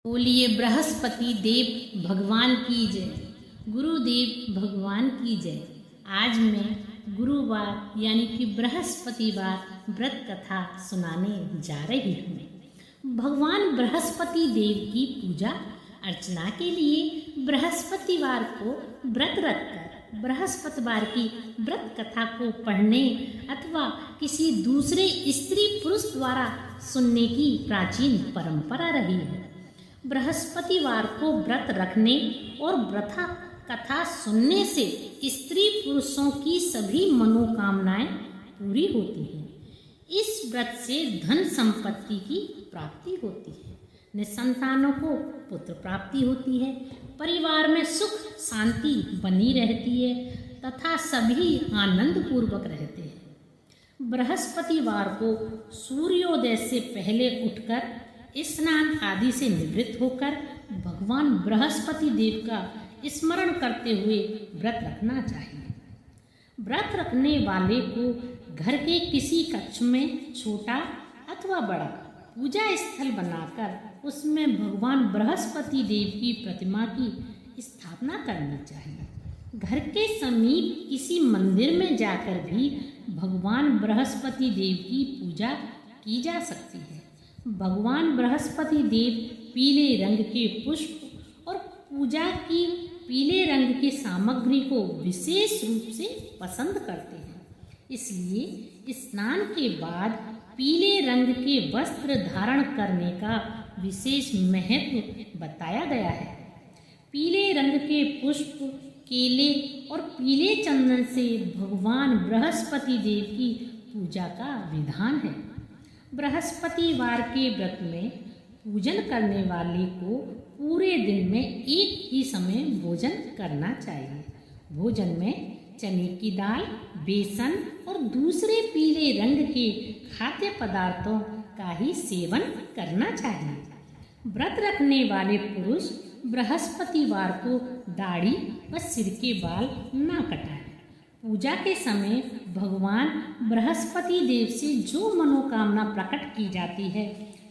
बोलिए बृहस्पति देव भगवान की जय, गुरुदेव भगवान की जय। आज मैं गुरुवार यानी कि बृहस्पतिवार व्रत कथा सुनाने जा रही हूँ। भगवान बृहस्पति देव की पूजा अर्चना के लिए बृहस्पतिवार को व्रत रखकर बृहस्पतिवार की व्रत कथा को पढ़ने अथवा किसी दूसरे स्त्री पुरुष द्वारा सुनने की प्राचीन परंपरा रही है। बृहस्पतिवार को व्रत रखने और व्रत कथा सुनने से स्त्री पुरुषों की सभी मनोकामनाएं पूरी होती हैं। इस व्रत से धन संपत्ति की प्राप्ति होती है, निसंतानों को पुत्र प्राप्ति होती है, परिवार में सुख शांति बनी रहती है तथा सभी आनंद पूर्वक रहते हैं। बृहस्पतिवार को सूर्योदय से पहले उठकर स्नान आदि से निवृत्त होकर भगवान बृहस्पति देव का स्मरण करते हुए व्रत रखना चाहिए। व्रत रखने वाले को घर के किसी कक्ष में छोटा अथवा बड़ा पूजा स्थल बनाकर उसमें भगवान बृहस्पति देव की प्रतिमा की स्थापना करनी चाहिए। घर के समीप किसी मंदिर में जाकर भी भगवान बृहस्पति देव की पूजा की जा सकती है। भगवान बृहस्पति देव पीले रंग के पुष्प और पूजा की पीले रंग की सामग्री को विशेष रूप से पसंद करते हैं, इसलिए स्नान के बाद पीले रंग के वस्त्र धारण करने का विशेष महत्व बताया गया है। पीले रंग के पुष्प, केले और पीले चंदन से भगवान बृहस्पति देव की पूजा का विधान है। बृहस्पतिवार के व्रत में पूजन करने वाले को पूरे दिन में एक ही समय भोजन करना चाहिए। भोजन में चने की दाल, बेसन और दूसरे पीले रंग के खाद्य पदार्थों का ही सेवन करना चाहिए। व्रत रखने वाले पुरुष बृहस्पतिवार को दाढ़ी व सिर के बाल न कटाएं। पूजा के समय भगवान बृहस्पति देव से जो मनोकामना प्रकट की जाती है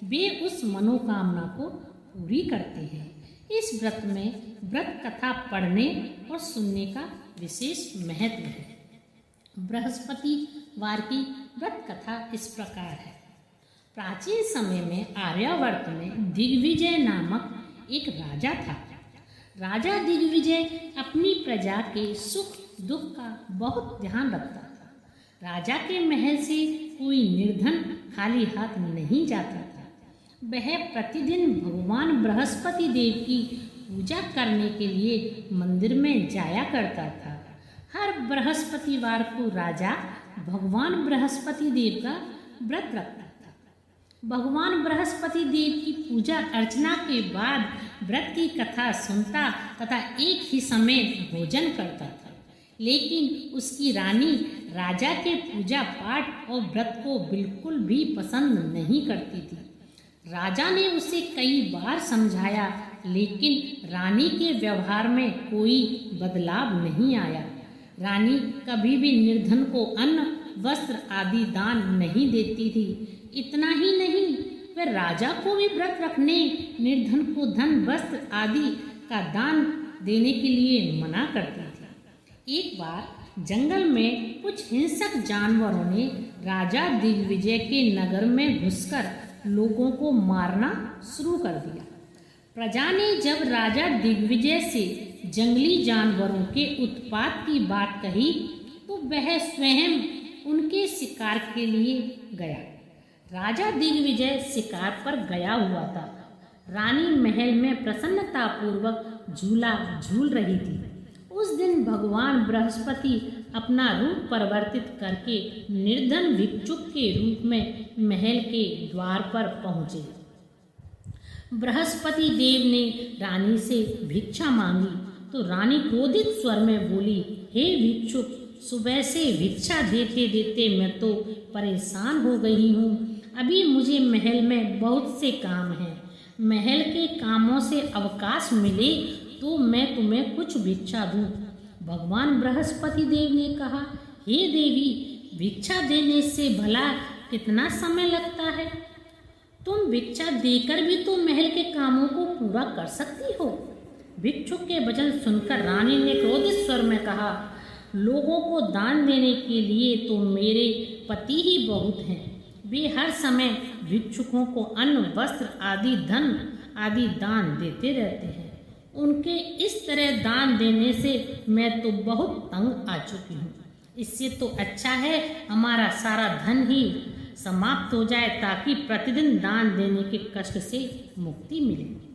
वे उस मनोकामना को पूरी करते हैं। इस व्रत में व्रत कथा पढ़ने और सुनने का विशेष महत्व है। बृहस्पतिवार की व्रत कथा इस प्रकार है। प्राचीन समय में आर्यावर्त में दिग्विजय नामक एक राजा था। राजा दिग्विजय अपनी प्रजा के सुख दुख का बहुत ध्यान रखता था। राजा के महल से कोई निर्धन खाली हाथ नहीं जाता था। वह प्रतिदिन भगवान बृहस्पति देव की पूजा करने के लिए मंदिर में जाया करता था। हर बृहस्पतिवार को राजा भगवान बृहस्पति देव का व्रत रखता था। भगवान बृहस्पति देव की पूजा अर्चना के बाद व्रत की कथा सुनता तथा एक ही समय भोजन करता था। लेकिन उसकी रानी राजा के पूजा पाठ और व्रत को बिल्कुल भी पसंद नहीं करती थी। राजा ने उसे कई बार समझाया, लेकिन रानी के व्यवहार में कोई बदलाव नहीं आया। रानी कभी भी निर्धन को अन्न, वस्त्र आदि दान नहीं देती थी। इतना ही नहीं, वह राजा को भी व्रत रखने, निर्धन को धन, वस्त्र आदि का दान देने के लिए मना करती थी। एक बार जंगल में कुछ हिंसक जानवरों ने राजा दिग्विजय के नगर में घुसकर लोगों को मारना शुरू कर दिया। प्रजा ने जब राजा दिग्विजय से जंगली जानवरों के उत्पात की बात कही तो वह स्वयं उनके शिकार के लिए गया। राजा दिग्विजय शिकार पर गया हुआ था। रानी महल में प्रसन्नतापूर्वक झूला झूल रही थी। उस दिन भगवान बृहस्पति अपना रूप परिवर्तित करके निर्धन भिक्षुक के रूप में महल के द्वार पर पहुँचे। बृहस्पति देव ने रानी से भिक्षा मांगी तो रानी क्रोधित स्वर में बोली, हे भिक्षुक, सुबह से भिक्षा देते देते मैं तो परेशान हो गई हूँ। अभी मुझे महल में बहुत से काम हैं। महल के कामों से अवकाश मिले तो मैं तुम्हें कुछ भिक्षा दूँ। भगवान बृहस्पति देव ने कहा, हे देवी, भिक्षा देने से भला कितना समय लगता है? तुम भिक्षा देकर भी तो महल के कामों को पूरा कर सकती हो। भिक्षुक के वचन सुनकर रानी ने क्रोधित स्वर में कहा, लोगों को दान देने के लिए तो मेरे पति ही बहुत हैं। वे हर समय भिक्षुकों को अन्न, वस्त्र आदि, धन आदि दान देते रहते हैं। उनके इस तरह दान देने से मैं तो बहुत तंग आ चुकी हूँ। इससे तो अच्छा है हमारा सारा धन ही समाप्त हो जाए, ताकि प्रतिदिन दान देने के कष्ट से मुक्ति मिले।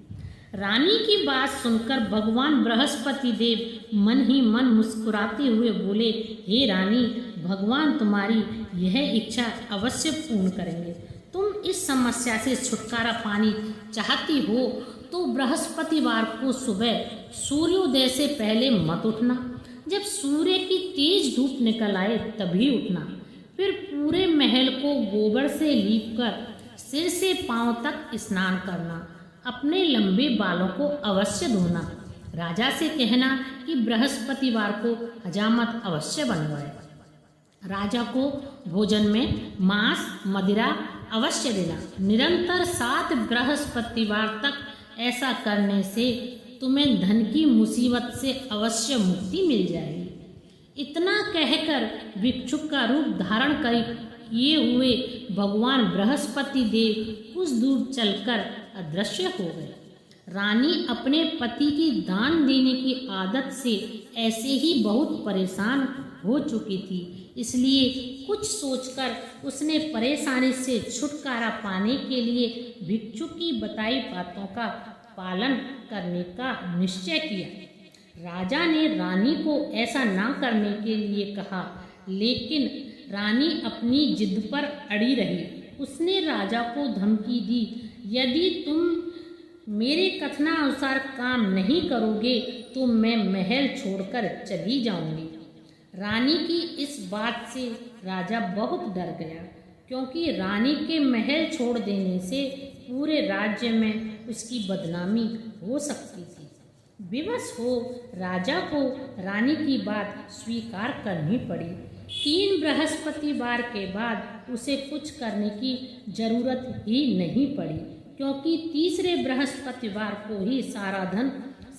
रानी की बात सुनकर भगवान बृहस्पति देव मन ही मन मुस्कुराते हुए बोले, हे रानी, भगवान तुम्हारी यह इच्छा अवश्य पूर्ण करेंगे। तुम इस समस्या से छुटकारा पानी चाहती हो तो बृहस्पतिवार को सुबह सूर्योदय से पहले मत उठना। जब सूर्य की तेज धूप निकल आए तभी उठना। फिर पूरे महल को गोबर से लीपकर सिर से पांव तक स्नान करना। अपने लंबे बालों को अवश्य धोना। राजा से कहना कि बृहस्पतिवार को हजामत अवश्य बनवाए। राजा को भोजन में मांस, मदिरा अवश्य देना। निरंतर 7 बृहस्पतिवार तक ऐसा करने से तुम्हें धन की मुसीबत से अवश्य मुक्ति मिल जाएगी। इतना कहकर भिक्षुक का रूप धारण किए हुए भगवान बृहस्पति देव कुछ दूर चलकर अदृश्य हो गए। रानी अपने पति की दान देने की आदत से ऐसे ही बहुत परेशान हो चुकी थी, इसलिए कुछ सोचकर उसने परेशानी से छुटकारा पाने के लिए भिक्षुक की बताई बातों का पालन करने का निश्चय किया। राजा ने रानी को ऐसा ना करने के लिए कहा, लेकिन रानी अपनी जिद पर अड़ी रही। उसने राजा को धमकी दी, यदि तुम मेरे कथनानुसार काम नहीं करोगे तो मैं महल छोड़कर चली जाऊंगी। रानी की इस बात से राजा बहुत डर गया, क्योंकि रानी के महल छोड़ देने से पूरे राज्य में उसकी बदनामी हो सकती थी। विवश हो राजा को रानी की बात स्वीकार करनी पड़ी। 3 बृहस्पतिवार के बाद उसे कुछ करने की जरूरत ही नहीं पड़ी, क्योंकि तीसरे बृहस्पतिवार को ही सारा धन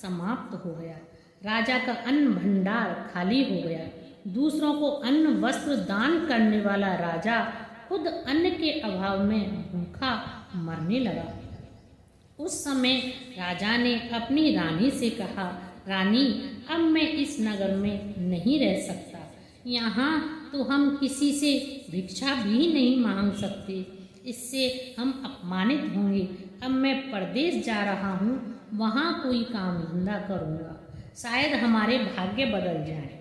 समाप्त हो गया। राजा का अन्न भंडार खाली हो गया। दूसरों को अन्न वस्त्र दान करने वाला राजा खुद अन्न के अभाव में भूखा मरने लगा। उस समय राजा ने अपनी रानी से कहा, रानी, अब मैं इस नगर में नहीं रह सकता। यहाँ तो हम किसी से भिक्षा भी नहीं मांग सकते, इससे हम अपमानित होंगे। अब मैं परदेश जा रहा हूँ, वहाँ कोई काम धंधा करूँगा, शायद हमारे भाग्य बदल जाए।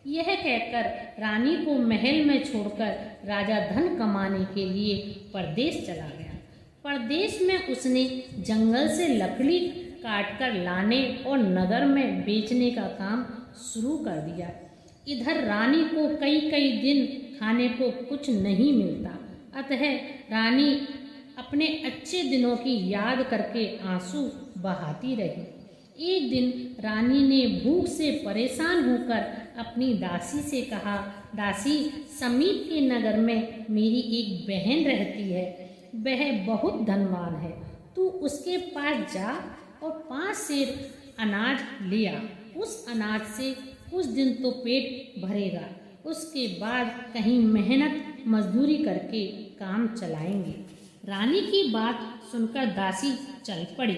यह कहकर रानी को महल में छोड़कर राजा धन कमाने के लिए परदेश चला गया। परदेश में उसने जंगल से लकड़ी काटकर लाने और नगर में बेचने का काम शुरू कर दिया। इधर रानी को कई कई दिन खाने को कुछ नहीं मिलता, अतः रानी अपने अच्छे दिनों की याद करके आंसू बहाती रही। एक दिन रानी ने भूख से परेशान होकर अपनी दासी से कहा, दासी, समीप के नगर में मेरी एक बहन रहती है, वह बहुत धनवान है। तू उसके पास जा और 5 सेर अनाज ले आ। उस अनाज से कुछ दिन तो पेट भरेगा, उसके बाद कहीं मेहनत मजदूरी करके काम चलाएंगे। रानी की बात सुनकर दासी चल पड़ी।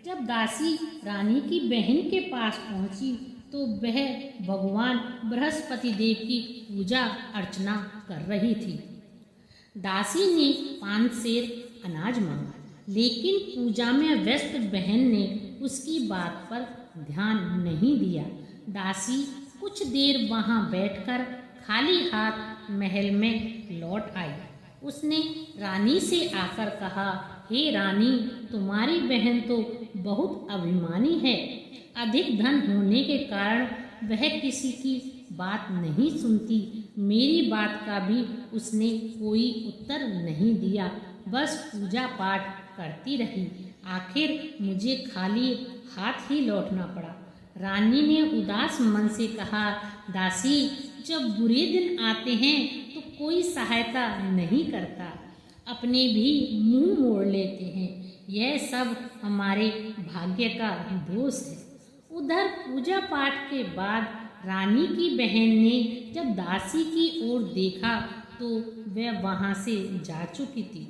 जब दासी रानी की बहन के पास पहुंची तो वह भगवान बृहस्पति देव की पूजा अर्चना कर रही थी। दासी ने 5 सेर अनाज मांगा, लेकिन पूजा में व्यस्त बहन ने उसकी बात पर ध्यान नहीं दिया। दासी कुछ देर वहां बैठकर खाली हाथ महल में लौट आई। उसने रानी से आकर कहा, हे रानी, तुम्हारी बहन तो बहुत अभिमानी है। अधिक धन होने के कारण वह किसी की बात नहीं सुनती। मेरी बात का भी उसने कोई उत्तर नहीं दिया, बस पूजा पाठ करती रही। आखिर मुझे खाली हाथ ही लौटना पड़ा। रानी ने उदास मन से कहा, दासी, जब बुरे दिन आते हैं तो कोई सहायता नहीं करता। अपने भी मुंह मोड़ लेते हैं। यह सब हमारे भाग्य का दोष है। उधर पूजा पाठ के बाद रानी की बहन ने जब दासी की ओर देखा तो वह वहाँ से जा चुकी थी।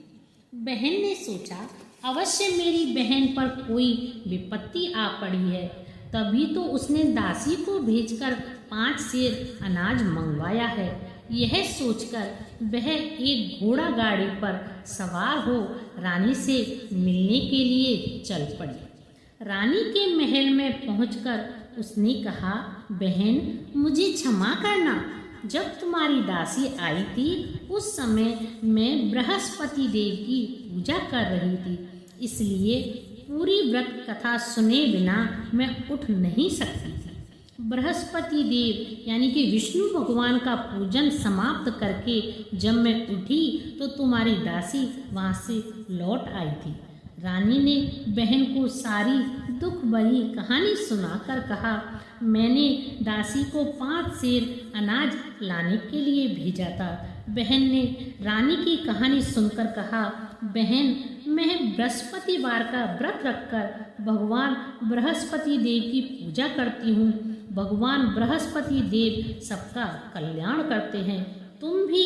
बहन ने सोचा, अवश्य मेरी बहन पर कोई विपत्ति आ पड़ी है, तभी तो उसने दासी को भेजकर 5 सेर अनाज मंगवाया है। यह सोचकर वह एक घोड़ा गाड़ी पर सवार हो रानी से मिलने के लिए चल पड़ी। रानी के महल में पहुंचकर उसने कहा, बहन मुझे क्षमा करना, जब तुम्हारी दासी आई थी उस समय मैं बृहस्पति देव की पूजा कर रही थी, इसलिए पूरी व्रत कथा सुने बिना मैं उठ नहीं सकती थी। बृहस्पति देव यानी कि विष्णु भगवान का पूजन समाप्त करके जब मैं उठी तो तुम्हारी दासी वहाँ से लौट आई थी। रानी ने बहन को सारी दुख भरी कहानी सुनाकर कहा, मैंने दासी को 5 सेर अनाज लाने के लिए भेजा था। बहन ने रानी की कहानी सुनकर कहा, बहन मैं बृहस्पतिवार का व्रत रखकर भगवान बृहस्पति देव की पूजा करती हूँ। भगवान बृहस्पति देव सबका कल्याण करते हैं। तुम भी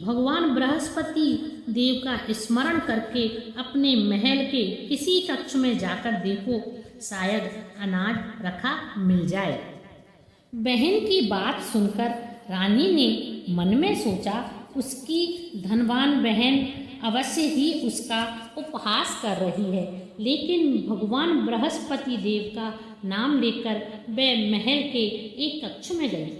भगवान बृहस्पति देव का स्मरण करके अपने महल के किसी कक्ष में जाकर देखो, शायद अनाज रखा मिल जाए। बहन की बात सुनकर रानी ने मन में सोचा, उसकी धनवान बहन अवश्य ही उसका उपहास कर रही है, लेकिन भगवान बृहस्पति देव का नाम लेकर वह महल के एक कक्ष में गई।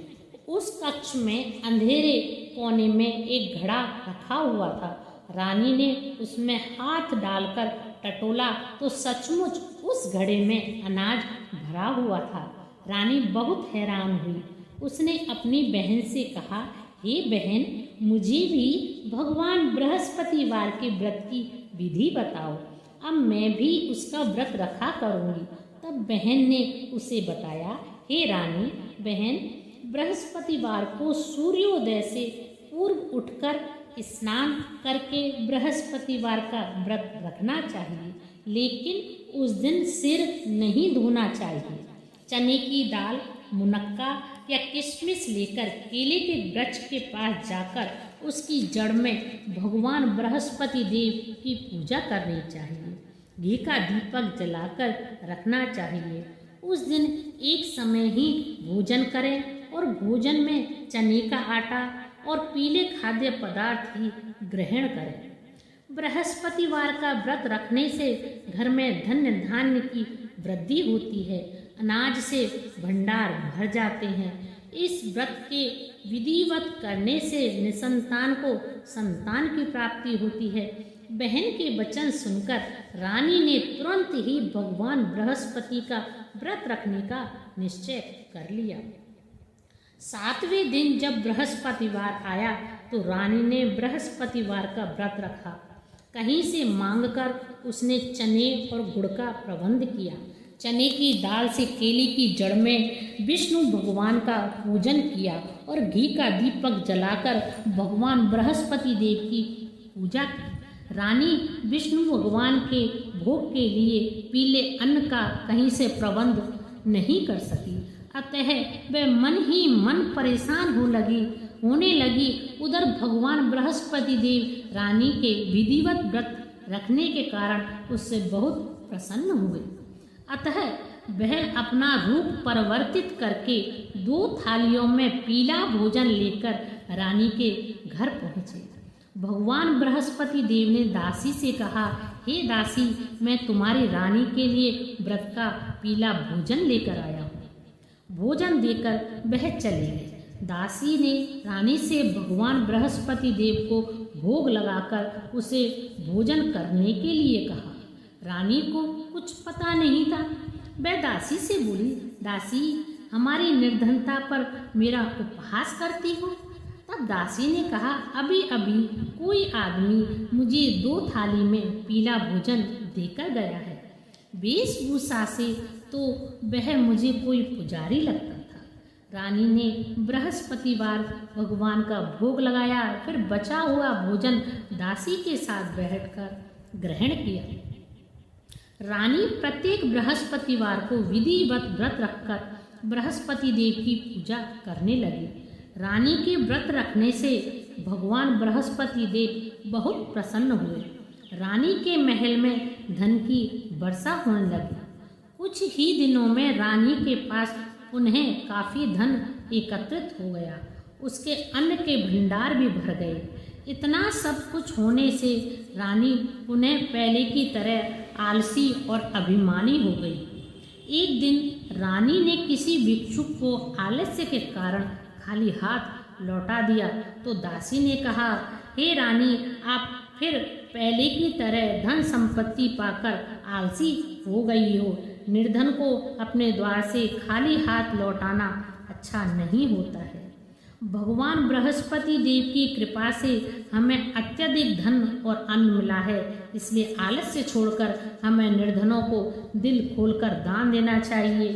उस कक्ष में अंधेरे कोने में एक घड़ा रखा हुआ था। रानी ने उसमें हाथ डालकर टटोला तो सचमुच उस घड़े में अनाज भरा हुआ था। रानी बहुत हैरान हुई। उसने अपनी बहन से कहा, हे बहन, मुझे भी भगवान बृहस्पतिवार के व्रत की विधि बताओ, अब मैं भी उसका व्रत रखा करूँगी। तब बहन ने उसे बताया, हे रानी बहन, बृहस्पतिवार को सूर्योदय से पूर्व उठकर स्नान करके बृहस्पतिवार का व्रत रखना चाहिए, लेकिन उस दिन सिर नहीं धोना चाहिए। चने की दाल, मुनक्का या किशमिश लेकर केले के वृक्ष के पास जाकर उसकी जड़ में भगवान बृहस्पति देव की पूजा करनी चाहिए। घी का दीपक जलाकर रखना चाहिए। उस दिन एक समय ही भोजन करें और भोजन में चने का आटा और पीले खाद्य पदार्थ ही ग्रहण करें। बृहस्पतिवार का व्रत रखने से घर में धन्य धान्य की वृद्धि होती है, अनाज से भंडार भर जाते हैं। इस व्रत के विधिवत करने से निसंतान को संतान की प्राप्ति होती है। बहन के वचन सुनकर रानी ने तुरंत ही भगवान बृहस्पति का व्रत रखने का निश्चय कर लिया। 7वें दिन जब बृहस्पतिवार आया तो रानी ने बृहस्पतिवार का व्रत रखा। कहीं से मांगकर उसने चने और गुड़ का प्रबंध किया। चने की दाल से केले की जड़ में विष्णु भगवान का पूजन किया और घी का दीपक जलाकर भगवान बृहस्पति देव की पूजा की। रानी विष्णु भगवान के भोग के लिए पीले अन्न का कहीं से प्रबंध नहीं कर सकी, अतः वह मन ही मन परेशान होने लगी। उधर भगवान बृहस्पति देव रानी के विधिवत व्रत रखने के कारण उससे बहुत प्रसन्न हुए, अतः वह अपना रूप परिवर्तित करके 2 थालियों में पीला भोजन लेकर रानी के घर पहुँचे। भगवान बृहस्पति देव ने दासी से कहा, हे दासी, मैं तुम्हारी रानी के लिए व्रत का पीला भोजन लेकर आया हूँ। भोजन देकर वह चले गए। दासी ने रानी से भगवान बृहस्पति देव को भोग लगाकर उसे भोजन करने के लिए कहा। रानी को कुछ पता नहीं था। वह दासी से बोली, दासी, हमारी निर्धनता पर मेरा उपहास करती हो? तब दासी ने कहा, अभी अभी कोई आदमी मुझे 2 थाली में पीला भोजन देकर गया है। वेशभूषा से तो वह मुझे कोई पुजारी लगता था। रानी ने बृहस्पतिवार भगवान का भोग लगाया, फिर बचा हुआ भोजन दासी के साथ बैठकर ग्रहण किया। रानी प्रत्येक बृहस्पतिवार को विधिवत व्रत रखकर बृहस्पति देव की पूजा करने लगी। रानी के व्रत रखने से भगवान बृहस्पति देव बहुत प्रसन्न हुए। रानी के महल में धन की वर्षा होने लगी। कुछ ही दिनों में रानी के पास पुनः काफ़ी धन एकत्रित हो गया। उसके अन्न के भंडार भी भर गए। इतना सब कुछ होने से रानी पुनः पहले की तरह आलसी और अभिमानी हो गई। एक दिन रानी ने किसी भिक्षुक को आलस्य के कारण खाली हाथ लौटा दिया तो दासी ने कहा, हे रानी, आप फिर पहले की तरह धन संपत्ति पाकर आलसी हो गई हो। निर्धन को अपने द्वार से खाली हाथ लौटाना अच्छा नहीं होता है। भगवान बृहस्पति देव की कृपा से हमें अत्यधिक धन और अन्न मिला है, इसलिए आलस्य छोड़कर हमें निर्धनों को दिल खोलकर दान देना चाहिए।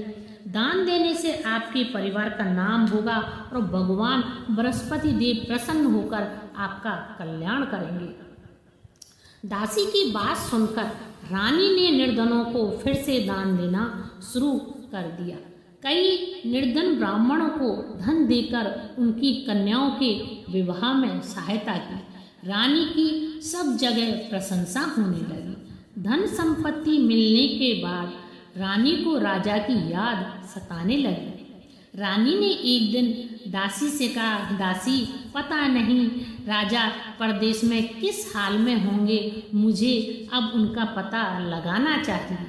दान देने से आपके परिवार का नाम होगा और भगवान बृहस्पति देव प्रसन्न होकर आपका कल्याण करेंगे। दासी की बात सुनकर रानी ने निर्धनों को फिर से दान देना शुरू कर दिया। कई निर्धन ब्राह्मणों को धन देकर उनकी कन्याओं के विवाह में सहायता की। रानी की सब जगह प्रशंसा होने लगी। धन संपत्ति मिलने के बाद रानी को राजा की याद सताने लगी। रानी ने एक दिन दासी से कहा, दासी, पता नहीं राजा परदेश में किस हाल में होंगे, मुझे अब उनका पता लगाना चाहिए।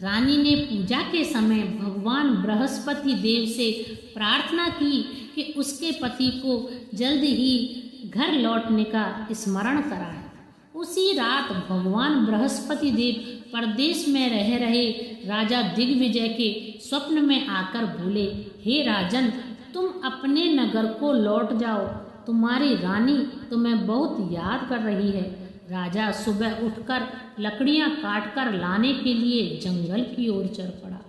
रानी ने पूजा के समय भगवान बृहस्पति देव से प्रार्थना की कि उसके पति को जल्द ही घर लौटने का स्मरण कराए। उसी रात भगवान बृहस्पति देव परदेश में रह रहे राजा दिग्विजय के स्वप्न में आकर बोले, हे राजन, तुम अपने नगर को लौट जाओ, तुम्हारी रानी तुम्हें बहुत याद कर रही है। राजा सुबह उठकर लकड़ियां काटकर लाने के लिए जंगल की ओर चल पड़ा।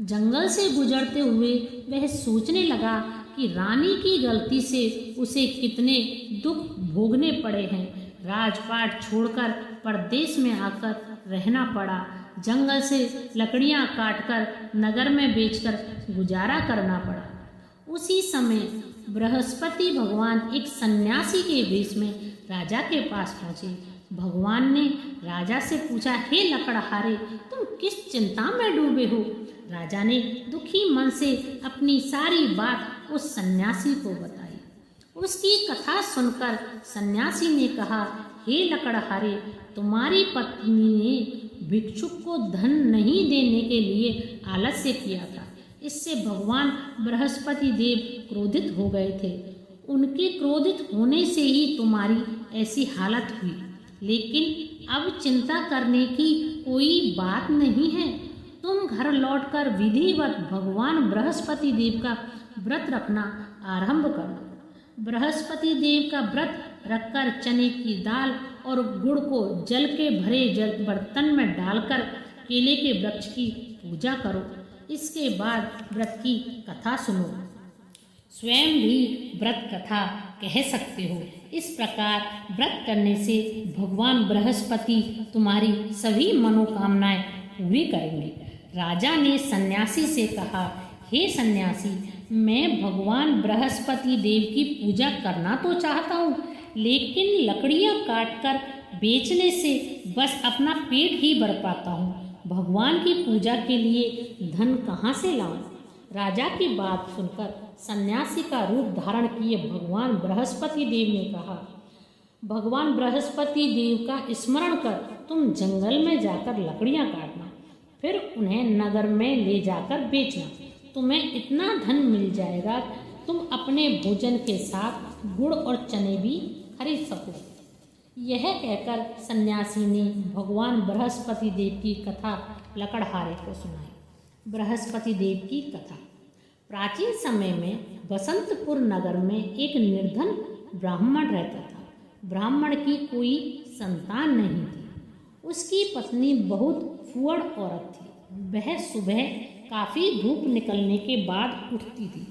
जंगल से गुजरते हुए वह सोचने लगा कि रानी की गलती से उसे कितने दुख भोगने पड़े हैं। राजपाट छोड़कर परदेश में आकर रहना पड़ा। जंगल से लकड़ियां काटकर नगर में बेचकर गुजारा करना पड़ा। उसी समय बृहस्पति भगवान एक सन्यासी के वेश में राजा के पास पहुँचे। भगवान ने राजा से पूछा, हे लकड़हारे, तुम किस चिंता में डूबे हो? राजा ने दुखी मन से अपनी सारी बात उस सन्यासी को बताई। उसकी कथा सुनकर सन्यासी ने कहा, हे लकड़हारे, तुम्हारी पत्नी ने भिक्षुक को धन नहीं देने के लिए आलस्य किया था। इससे भगवान बृहस्पति देव क्रोधित हो गए थे। उनके क्रोधित होने से ही तुम्हारी ऐसी हालत हुई। लेकिन अब चिंता करने की कोई बात नहीं है। तुम घर लौटकर विधिवत भगवान बृहस्पति देव का व्रत रखना आरंभ कर दो। बृहस्पति देव का व्रत रखकर चने की दाल और गुड़ को जल के भरे जल बर्तन में डालकर केले के वृक्ष की पूजा करो। इसके बाद व्रत की कथा सुनो। स्वयं भी व्रत कथा कह सकते हो। इस प्रकार व्रत करने से भगवान बृहस्पति तुम्हारी सभी मनोकामनाएं पूरी करेंगे। राजा ने सन्यासी से कहा, हे सन्यासी, मैं भगवान बृहस्पति देव की पूजा करना तो चाहता हूँ, लेकिन लकड़ियाँ काटकर बेचने से बस अपना पेट ही भर पाता हूँ। भगवान की पूजा के लिए धन कहाँ से लाऊं? राजा की बात सुनकर सन्यासी का रूप धारण किए भगवान बृहस्पति देव ने कहा, भगवान बृहस्पति देव का स्मरण कर तुम जंगल में जाकर लकड़ियाँ काटना, फिर उन्हें नगर में ले जाकर बेचना। तुम्हें इतना धन मिल जाएगा तुम अपने भोजन के साथ गुड़ और चने भी खरीद सको। यह कहकर सन्यासी ने भगवान बृहस्पति देव की कथा लकड़हारे को सुनाई। बृहस्पति देव की कथा। प्राचीन समय में बसंतपुर नगर में एक निर्धन ब्राह्मण रहता था। ब्राह्मण की कोई संतान नहीं थी। उसकी पत्नी बहुत फुअड़ औरत थी। वह सुबह काफ़ी धूप निकलने के बाद उठती थी।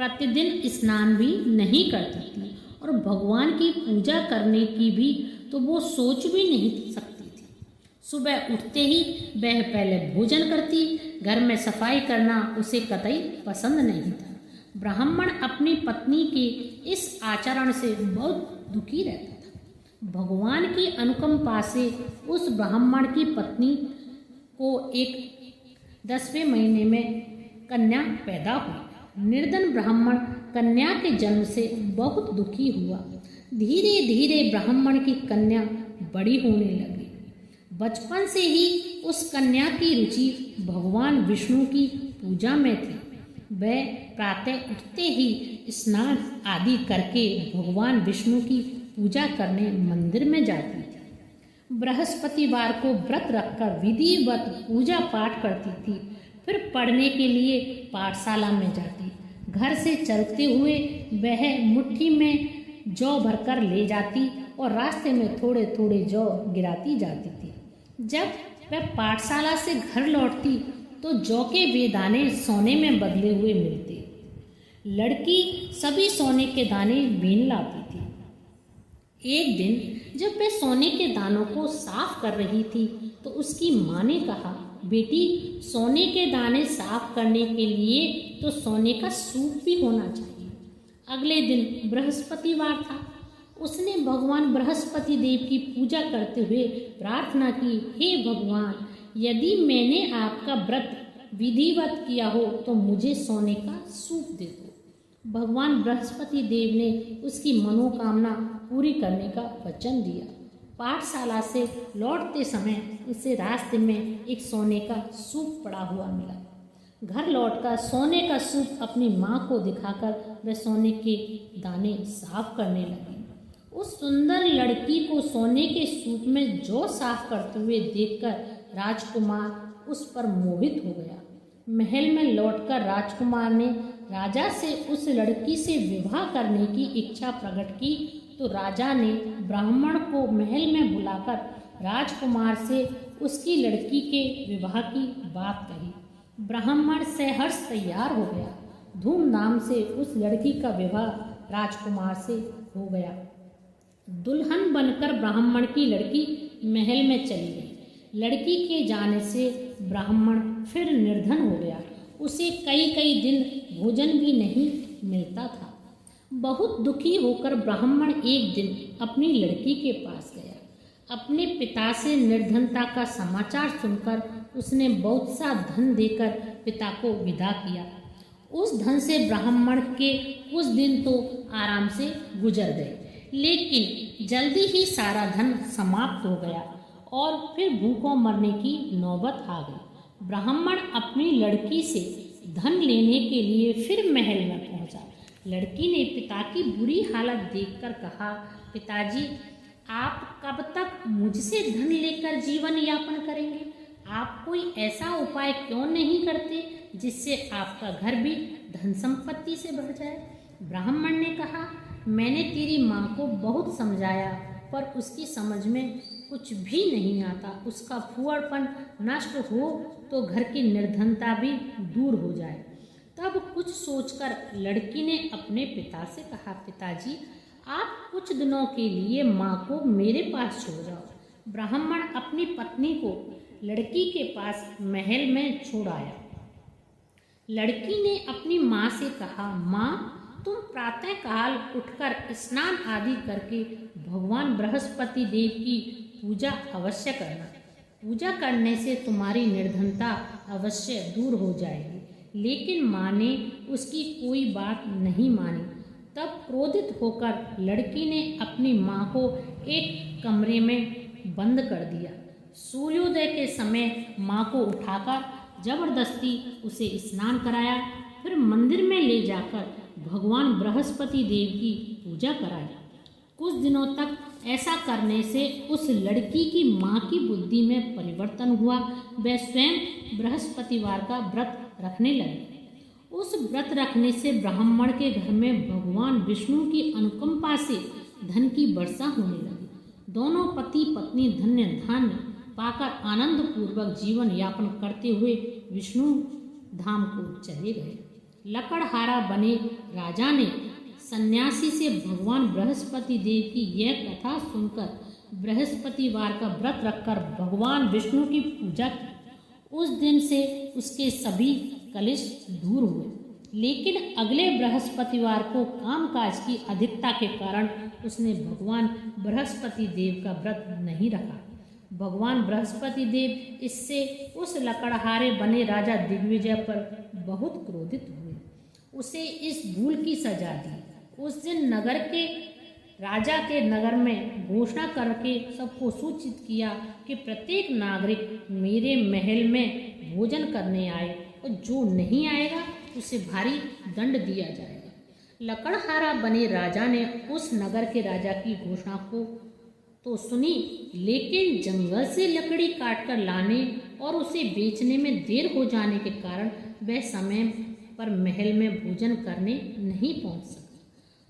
प्रतिदिन स्नान भी नहीं करती थी और भगवान की पूजा करने की भी तो वो सोच भी नहीं सकती थी। सुबह उठते ही वह पहले भोजन करती, घर में सफाई करना उसे कतई पसंद नहीं था। ब्राह्मण अपनी पत्नी के इस आचरण से बहुत दुखी रहता था। भगवान की अनुकंपा से उस ब्राह्मण की पत्नी को एक 10वें महीने में कन्या पैदा हुई। निर्धन ब्राह्मण कन्या के जन्म से बहुत दुखी हुआ। धीरे धीरे ब्राह्मण की कन्या बड़ी होने लगी। बचपन से ही उस कन्या की रुचि भगवान विष्णु की पूजा में थी। वह प्रातः उठते ही स्नान आदि करके भगवान विष्णु की पूजा करने मंदिर में जाती थी। बृहस्पतिवार को व्रत रखकर विधिवत पूजा पाठ करती थी। फिर पढ़ने के लिए पाठशाला में जाती। घर से चलते हुए वह मुट्ठी में जौ भरकर ले जाती और रास्ते में थोड़े थोड़े जौ गिराती जाती थी। जब वह पाठशाला से घर लौटती तो जौ के वे दाने सोने में बदले हुए मिलते। लड़की सभी सोने के दाने बीन लाती थी। एक दिन जब वह सोने के दानों को साफ कर रही थी तो उसकी माँ ने कहा, बेटी, सोने के दाने साफ करने के लिए तो सोने का सूप भी होना चाहिए। अगले दिन बृहस्पतिवार था। उसने भगवान बृहस्पति देव की पूजा करते हुए प्रार्थना की, हे भगवान, यदि मैंने आपका व्रत विधिवत किया हो तो मुझे सोने का सूप दे दो। भगवान बृहस्पति देव ने उसकी मनोकामना पूरी करने का वचन दिया। पाठशाला से लौटते समय उसे रास्ते में एक सोने का सूप पड़ा हुआ मिला। घर लौटकर सोने का सूप अपनी माँ को दिखाकर वह सोने के दाने साफ करने लगी। उस सुंदर लड़की को सोने के सूप में जौ साफ करते हुए देखकर राजकुमार उस पर मोहित हो गया। महल में लौटकर राजकुमार ने राजा से उस लड़की से विवाह करने की इच्छा प्रकट की तो राजा ने ब्राह्मण को महल में बुलाकर राजकुमार से उसकी लड़की के विवाह की बात कही। ब्राह्मण सहर्ष तैयार हो गया। धूमधाम से उस लड़की का विवाह राजकुमार से हो गया। दुल्हन बनकर ब्राह्मण की लड़की महल में चली गई। लड़की के जाने से ब्राह्मण फिर निर्धन हो गया। उसे कई कई दिन भोजन भी नहीं मिलता था। बहुत दुखी होकर ब्राह्मण एक दिन अपनी लड़की के पास गया। अपने पिता से निर्धनता का समाचार सुनकर उसने बहुत सा धन देकर पिता को विदा किया। उस धन से ब्राह्मण के कुछ दिन तो आराम से गुजर गए, लेकिन जल्दी ही सारा धन समाप्त हो गया और फिर भूखों मरने की नौबत आ गई। ब्राह्मण अपनी लड़की से धन लेने के लिए फिर महल में पहुंचा। लड़की ने पिता की बुरी हालत देखकर कहा, पिताजी, आप कब तक मुझसे धन लेकर जीवन यापन करेंगे? आप कोई ऐसा उपाय क्यों नहीं करते जिससे आपका घर भी धन संपत्ति से भर जाए? ब्राह्मण ने कहा, मैंने तेरी माँ को बहुत समझाया पर उसकी समझ में कुछ भी नहीं आता। उसका फुहड़पन नष्ट हो तो घर की निर्धनता भी दूर हो जाए। तब कुछ सोचकर लड़की ने अपने पिता से कहा, पिताजी, आप कुछ दिनों के लिए माँ को मेरे पास छोड़ जाओ। ब्राह्मण अपनी पत्नी को लड़की के पास महल में छोड़ आया। लड़की ने अपनी माँ से कहा, माँ, तुम प्रातःकाल उठकर स्नान आदि करके भगवान बृहस्पति देव की पूजा अवश्य करना। पूजा करने से तुम्हारी निर्धनता अवश्य दूर हो जाएगी। लेकिन माँ ने उसकी कोई बात नहीं मानी। तब क्रोधित होकर लड़की ने अपनी माँ को एक कमरे में बंद कर दिया। सूर्योदय के समय माँ को उठाकर जबरदस्ती उसे स्नान कराया। फिर मंदिर में ले जाकर भगवान बृहस्पति देव की पूजा कराई। कुछ दिनों तक ऐसा करने से उस लड़की की माँ की बुद्धि में परिवर्तन हुआ। वह स्वयं बृहस्पतिवार का व्रत रखने लगी। उस व्रत रखने से ब्राह्मण के घर में भगवान विष्णु की अनुकंपा से धन की वर्षा होने लगी। दोनों पति पत्नी धन्य धान्य पाकर आनंद पूर्वक जीवन यापन करते हुए विष्णु धाम को चले गए। लकड़हारा बने राजा ने सन्यासी से भगवान बृहस्पति देव की यह कथा सुनकर बृहस्पतिवार का व्रत रखकर भगवान विष्णु की पूजा की। उस दिन से उसके सभी कलेश दूर हुए। लेकिन अगले बृहस्पतिवार को कामकाज की अधिकता के कारण उसने भगवान बृहस्पति देव का व्रत नहीं रखा। भगवान बृहस्पति देव इससे उस लकड़हारे बने राजा दिग्विजय पर बहुत क्रोधित हुए। उसे इस भूल की सजा दी। उस दिन राजा के नगर में घोषणा करके सबको सूचित किया कि प्रत्येक नागरिक मेरे महल में भोजन करने आए और जो नहीं आएगा उसे भारी दंड दिया जाएगा। लकड़हारा बने राजा ने उस नगर के राजा की घोषणा को तो सुनी, लेकिन जंगल से लकड़ी काटकर लाने और उसे बेचने में देर हो जाने के कारण वह समय पर महल में भोजन करने नहीं पहुंच सका।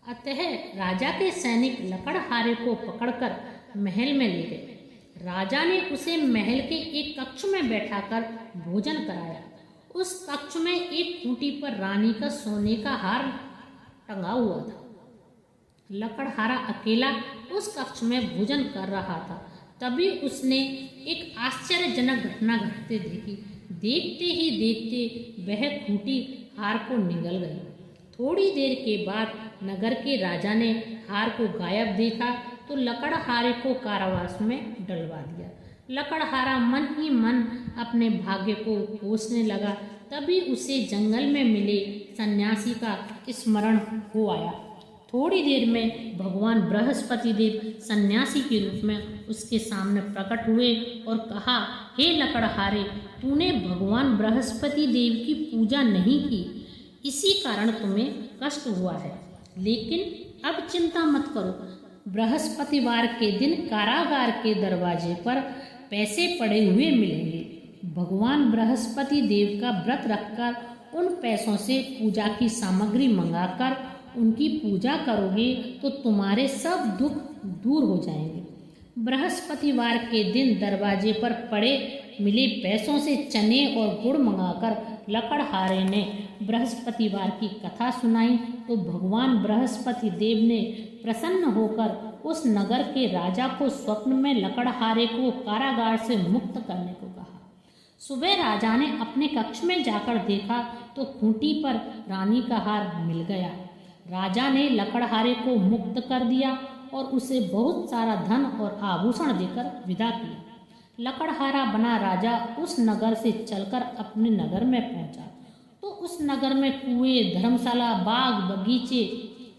अतः राजा के सैनिक लकड़हारे को पकड़कर महल में ले गए। राजा ने उसे महल के एक कक्ष में बैठाकर भोजन कराया। उस कक्ष में एक खूंटी पर रानी का सोने का हार टंगा हुआ था। लकड़हारा अकेला उस कक्ष में भोजन कर रहा था। तभी उसने एक आश्चर्यजनक घटना घटते देखी। देखते ही देखते वह खूंटी हार को निगल गई। थोड़ी देर के बाद नगर के राजा ने हार को गायब देखा तो लकड़हारे को कारावास में डलवा दिया। लकड़हारा मन ही मन अपने भाग्य को कोसने लगा। तभी उसे जंगल में मिले सन्यासी का स्मरण हो आया। थोड़ी देर में भगवान बृहस्पति देव सन्यासी के रूप में उसके सामने प्रकट हुए और कहा, हे लकड़हारे, तूने भगवान बृहस्पति देव की पूजा नहीं की, इसी कारण तुम्हें कष्ट हुआ है। लेकिन अब चिंता मत करो। बृहस्पतिवार के दिन कारागार के दरवाजे पर पैसे पड़े हुए मिलेंगे। भगवान बृहस्पति देव का व्रत रखकर उन पैसों से पूजा की सामग्री मंगाकर उनकी पूजा करोगे तो तुम्हारे सब दुख दूर हो जाएंगे। बृहस्पतिवार के दिन दरवाजे पर पड़े मिले पैसों से चने और गुड़ मंगाकर लकड़हारे ने बृहस्पतिवार की कथा सुनाई तो भगवान बृहस्पति देव ने प्रसन्न होकर उस नगर के राजा को स्वप्न में लकड़हारे को कारागार से मुक्त करने को कहा। सुबह राजा ने अपने कक्ष में जाकर देखा तो खूंटी पर रानी का हार मिल गया। राजा ने लकड़हारे को मुक्त कर दिया और उसे बहुत सारा धन और आभूषण देकर विदा किया। लकड़हारा बना राजा उस नगर से चलकर अपने नगर में पहुंचा तो उस नगर में कुएं, धर्मशाला, बाग बगीचे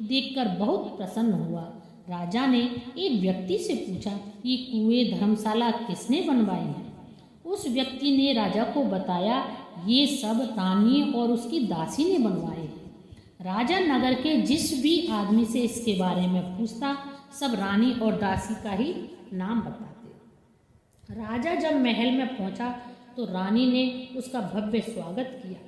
देखकर बहुत प्रसन्न हुआ। राजा ने एक व्यक्ति से पूछा, ये कुएं धर्मशाला किसने बनवाई है? उस व्यक्ति ने राजा को बताया, ये सब रानी और उसकी दासी ने बनवाए हैं। राजा नगर के जिस भी आदमी से इसके बारे में पूछता सब रानी और दासी का ही नाम बताते। राजा जब महल में पहुंचा तो रानी ने उसका भव्य स्वागत किया।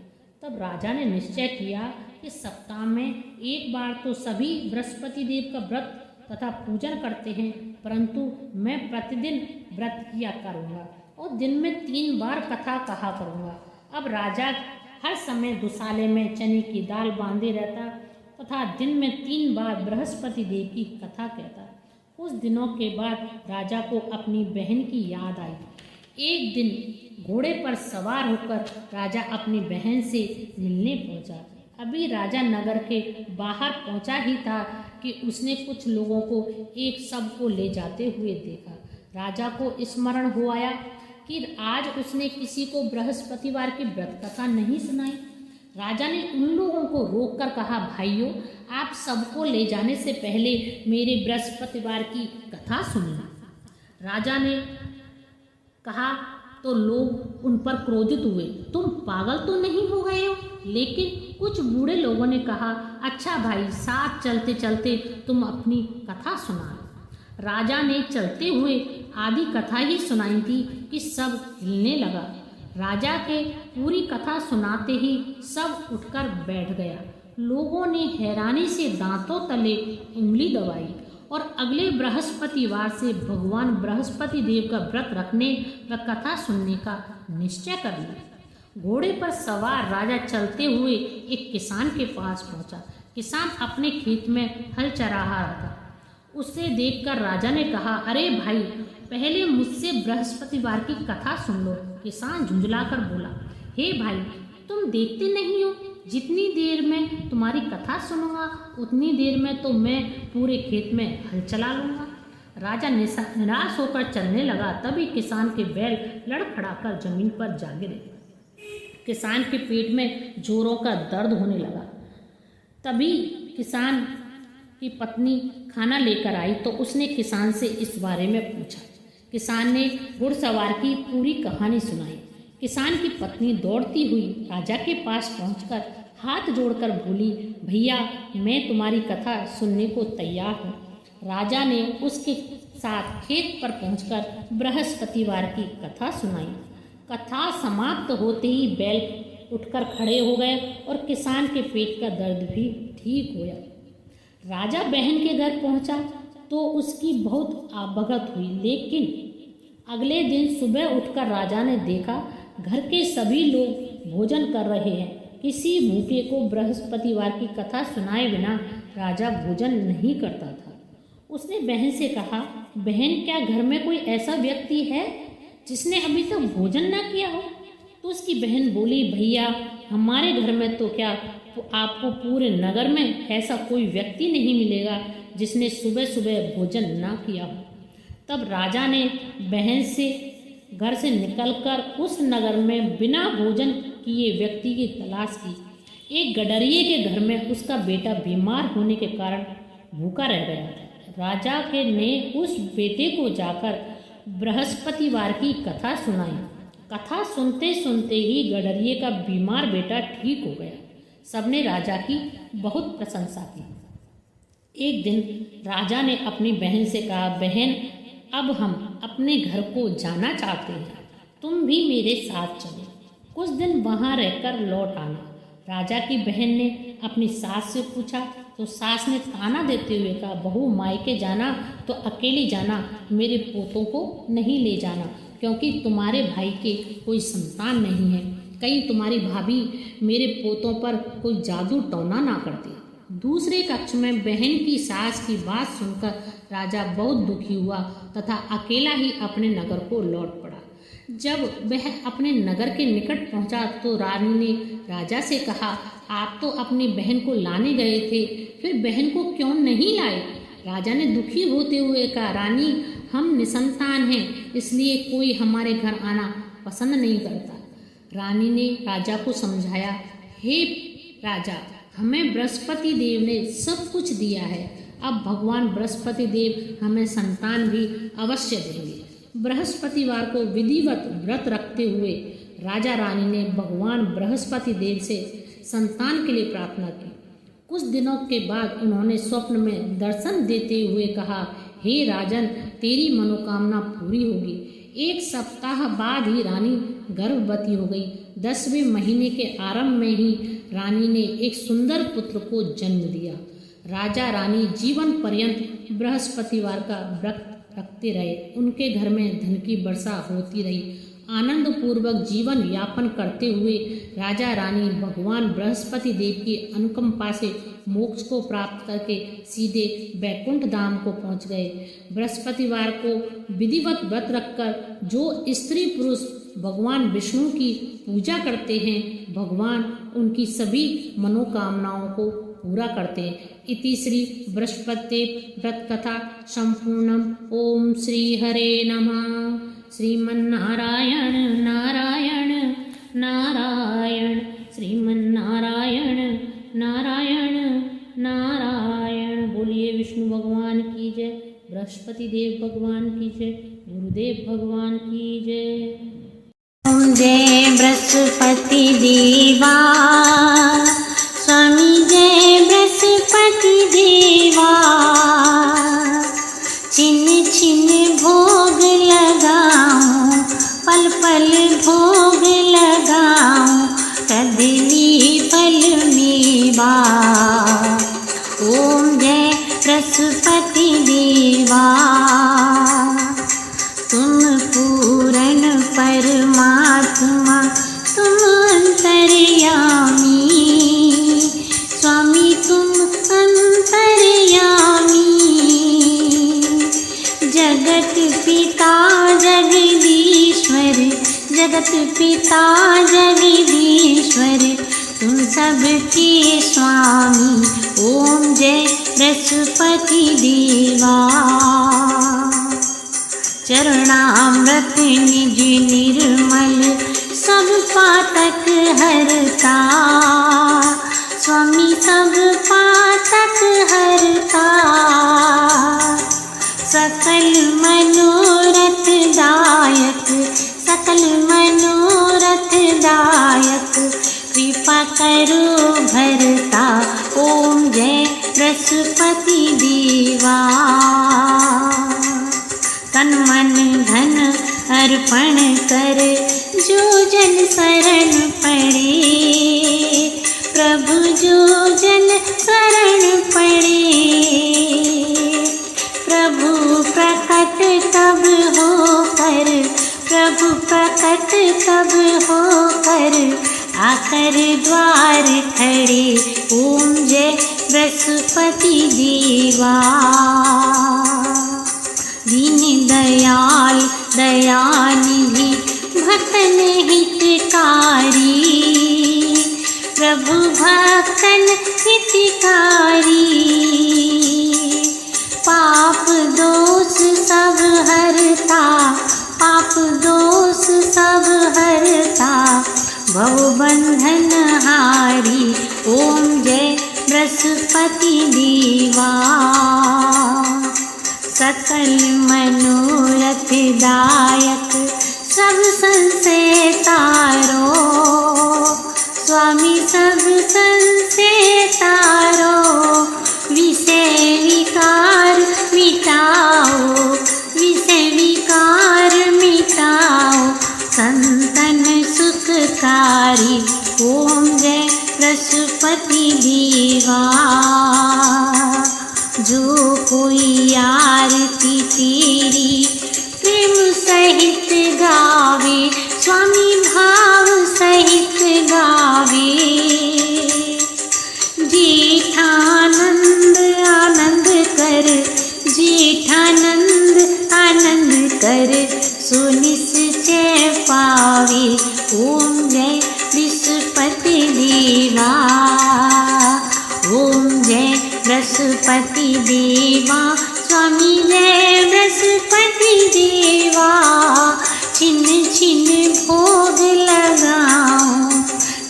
तब राजा ने निश्चय किया कि सप्ताह में एक बार तो सभी बृहस्पति देव का व्रत तथा पूजन करते हैं, परंतु मैं प्रतिदिन व्रत किया करूँगा और दिन में 3 बार कथा कहा करूँगा। अब राजा हर समय दुसाले में चने की दाल बांधे रहता तथा दिन में 3 बार बृहस्पति देव की कथा कहता। कुछ दिनों के बाद राजा को अपनी बहन की याद आई। एक दिन घोड़े पर सवार होकर राजा अपनी बहन से मिलने पहुंचा। अभी राजा नगर के बाहर पहुंचा ही था कि उसने कुछ लोगों को एक शव को ले जाते हुए देखा। राजा को स्मरण हो आया कि आज उसने किसी को बृहस्पतिवार की व्रत कथा नहीं सुनाई। राजा ने उन लोगों को रोककर कहा, भाइयों, आप सबको ले जाने से पहले मेरे बृहस्पतिवार की कथा सुनिए। राजा ने कहा तो लोग उन पर क्रोधित हुए, तुम पागल तो नहीं हो गए हो? लेकिन कुछ बूढ़े लोगों ने कहा, अच्छा भाई, साथ चलते चलते तुम अपनी कथा सुना। राजा ने चलते हुए आधी कथा ही सुनाई थी कि सब हिलने लगा। राजा के पूरी कथा सुनाते ही सब उठकर बैठ गया। लोगों ने हैरानी से दांतों तले उंगली दबाई और अगले बृहस्पतिवार से भगवान बृहस्पति देव का व्रत रखने व कथा सुनने का निश्चय कर लिया। घोड़े पर सवार राजा चलते हुए एक किसान के पास पहुंचा। किसान अपने खेत में हल चरा रहा था। उसे देखकर राजा ने कहा, अरे भाई, पहले मुझसे बृहस्पतिवार की कथा सुन लो। किसान झुंझलाकर बोला, हे भाई, तुम देखते नहीं हो, जितनी देर में तुम्हारी कथा सुनूंगा उतनी देर में तो मैं पूरे खेत में हल चला लूँगा। राजा निराश होकर चलने लगा। तभी किसान के बैल लड़खड़ाकर जमीन पर जा गिरे। किसान के पेट में जोरों का दर्द होने लगा। तभी किसान की पत्नी खाना लेकर आई तो उसने किसान से इस बारे में पूछा। किसान ने घुड़सवार की पूरी कहानी सुनाई। किसान की पत्नी दौड़ती हुई राजा के पास पहुंचकर हाथ जोड़कर बोली, भैया, मैं तुम्हारी कथा सुनने को तैयार हूँ। राजा ने उसके साथ खेत पर पहुंचकर बृहस्पतिवार की कथा सुनाई। कथा समाप्त होते ही बैल उठकर खड़े हो गए और किसान के पेट का दर्द भी ठीक हो गया। राजा बहन के घर पहुंचा तो उसकी बहुत आवभगत हुई, लेकिन अगले दिन सुबह उठकर राजा ने देखा घर के सभी लोग भोजन कर रहे हैं। किसी भूखे को बृहस्पतिवार की कथा सुनाए बिना राजा भोजन नहीं करता था। उसने बहन से कहा, बहन, क्या घर में कोई ऐसा व्यक्ति है जिसने अभी तक भोजन ना किया हो? तो उसकी बहन बोली, भैया, हमारे घर में तो क्या, आपको पूरे नगर में ऐसा कोई व्यक्ति नहीं मिलेगा जिसने सुबह सुबह भोजन ना किया हो। तब राजा ने बहन से घर से निकलकर उस नगर में बिना भोजन किए व्यक्ति की तलाश की। एक गडरिये के घर में उसका बेटा बीमार होने के कारण भूखा रह गया था। राजा के ने उस बेटे को जाकर बृहस्पतिवार की कथा सुनाई। कथा सुनते सुनते ही गडरिये का बीमार बेटा ठीक हो गया। सबने राजा की बहुत प्रशंसा की। एक दिन राजा ने अपनी बहन से कहा, बहन, अब हम अपने घर को जाना चाहते हैं, तुम भी मेरे साथ चलो, कुछ दिन वहाँ रहकर लौट आना। राजा की बहन ने अपनी सास से पूछा तो सास ने ताना देते हुए कहा, बहू, मायके जाना तो अकेली जाना, मेरे पोतों को नहीं ले जाना, क्योंकि तुम्हारे भाई के कोई संतान नहीं है। कहीं तुम्हारी भाभी मेरे पोतों पर कोई जादू टोना ना कर दे। दूसरे कक्ष में बहन की सास की बात सुनकर राजा बहुत दुखी हुआ तथा अकेला ही अपने नगर को लौट पड़ा। जब वह अपने नगर के निकट पहुंचा तो रानी ने राजा से कहा, आप तो अपनी बहन को लाने गए थे, फिर बहन को क्यों नहीं लाए? राजा ने दुखी होते हुए कहा, रानी, हम निसंतान हैं, इसलिए कोई हमारे घर आना पसंद नहीं करता। रानी ने राजा को समझाया, हे राजा, हमें बृहस्पति देव ने सब कुछ दिया है, अब भगवान बृहस्पति देव हमें संतान भी अवश्य देंगे। बृहस्पतिवार को विधिवत व्रत रखते हुए राजा रानी ने भगवान बृहस्पति देव से संतान के लिए प्रार्थना की। कुछ दिनों के बाद उन्होंने स्वप्न में दर्शन देते हुए कहा, हे राजन, तेरी मनोकामना पूरी होगी। एक सप्ताह बाद ही रानी गर्भवती हो गई। 10वें महीने के आरंभ में ही रानी ने एक सुंदर पुत्र को जन्म दिया। राजा रानी जीवन पर्यंत बृहस्पतिवार का व्रत रखते रहे। उनके घर में धन की वर्षा होती रही। आनंद पूर्वक जीवन यापन करते हुए राजा रानी भगवान बृहस्पति देव की अनुकंपा से मोक्ष को प्राप्त करके सीधे बैकुंठ धाम को पहुंच गए। बृहस्पतिवार को विधिवत व्रत रखकर जो स्त्री पुरुष भगवान विष्णु की पूजा करते हैं, भगवान उनकी सभी मनोकामनाओं को पूरा करते हैं। इति श्री बृहस्पति व्रत कथा संपूर्णम। ओम श्री हरे नमः। श्रीमन्नारायण नारायण नारायण, श्रीमन्नारायण नारायण नारायण। बोलिए विष्णु भगवान की जय, बृहस्पति देव भगवान की जय, गुरुदेव भगवान की जय। ओम जय बृहस्पति देवा, स्वामी जय बृहस्पति देवा। छिन छिन भोग लगाऊं, पल पल भोग लगाऊं, कदली फल मेवा। ओम जय बृहस्पति देवा, तुम पूर्ण परमात्मा, तुम जगत पिता जगदीश्वर तुम सबके स्वामी। ओम जय बृहस्पति देवा। चरणामृत निज निर्मल सब पातक हरता। स्वामी सब पातक हरता। सकल मनोरथ दायक सकल मनोरथ दायक कृपा करो भरता। ओम जय बृहस्पति देवा। तन मन धन अर्पण कर जो जन शरण पड़े। प्रभु जो जन शरण पड़े। प्रभु प्रकट तब होकर प्रभु प्रकट तब होकर आकर द्वार खड़े। ओम जय बृहस्पति देवा। दीन दयाल दयानिधि भक्तन हितकारी। प्रभु भक्तन हितकारी। पाप दोष सब हरता पाप दोष सब हरता भव बंधन हारी। ओम जय बृहस्पति देवा। सकल मनोरथ दायक सब संशय तारो। स्वामी सब संशय तारो। विषय विकार मिटाओ विषय विकार मिटाओ संतन सुखकारी। ओम जय बृहस्पति देवा। जो कोई आरती तेरी प्रेम सहित गावे। स्वामी भाव सहित गावे। जेठानंद आनंद कर जेठानंद आनंद कर सुनिश्चय पावे। ओम जय बृहस्पति देवा। ओम जय बृहस्पति देवा। स्वामी जय बृहस्पति देवा। छिन छिन भोग लगाऊं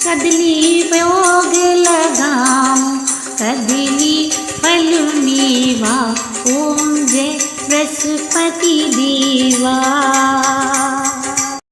कदली भोग लगाऊं कदली फल मेवा। ओम जय बृहस्पति देवा।